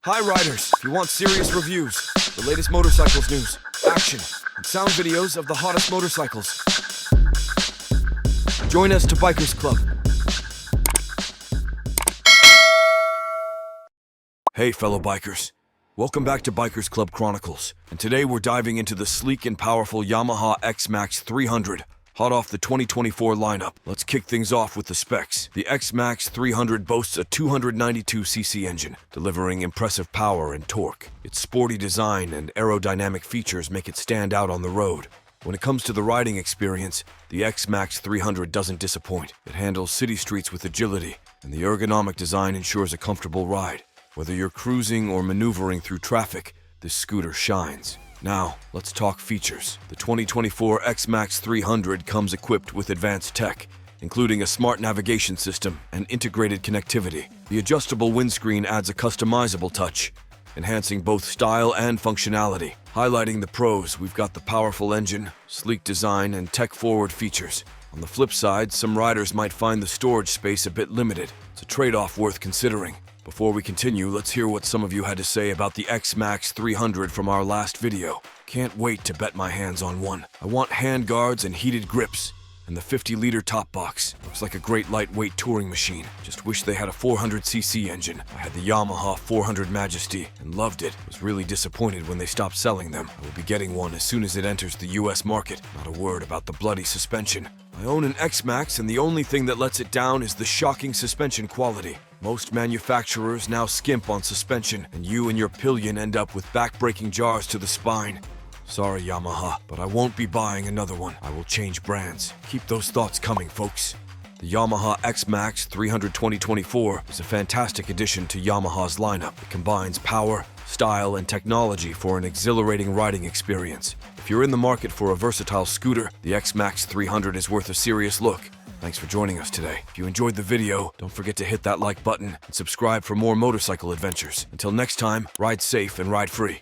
Hi riders, if you want serious reviews, the latest motorcycles news, action, and sound videos of the hottest motorcycles, join us to Bikers Club. Hey fellow bikers, welcome back to Bikers Club Chronicles, and today we're diving into the sleek and powerful Yamaha XMAX 300, hot off the 2024 lineup. Let's kick things off with the specs. The XMAX 300 boasts a 292cc engine, delivering impressive power and torque. Its sporty design and aerodynamic features make it stand out on the road. When it comes to the riding experience, the XMAX 300 doesn't disappoint. It handles city streets with agility, and the ergonomic design ensures a comfortable ride. Whether you're cruising or maneuvering through traffic, this scooter shines. Now, let's talk features. The 2024 XMAX 300 comes equipped with advanced tech, including a smart navigation system and integrated connectivity. The adjustable windscreen adds a customizable touch, enhancing both style and functionality. Highlighting the pros, we've got the powerful engine, sleek design, and tech-forward features. On the flip side, some riders might find the storage space a bit limited. It's a trade-off worth considering. Before we continue, let's hear what some of you had to say about the XMAX 300 from our last video. Can't wait to bet my hands on one. I want hand guards and heated grips, and the 50-liter top box. Looks like a great lightweight touring machine. Just wish they had a 400cc engine. I had the Yamaha 400 Majesty and loved it. Was really disappointed when they stopped selling them. I will be getting one as soon as it enters the US market. Not a word about the bloody suspension. I own an XMAX, and the only thing that lets it down is the shocking suspension quality. Most manufacturers now skimp on suspension, and you and your pillion end up with back-breaking jars to the spine. Sorry, Yamaha, but I won't be buying another one. I will change brands. Keep those thoughts coming, folks. The Yamaha XMAX 300 2024 is a fantastic addition to Yamaha's lineup. It combines power, style, and technology for an exhilarating riding experience. If you're in the market for a versatile scooter, the XMAX 300 is worth a serious look. Thanks for joining us today. If you enjoyed the video, don't forget to hit that like button and subscribe for more motorcycle adventures. Until next time, ride safe and ride free.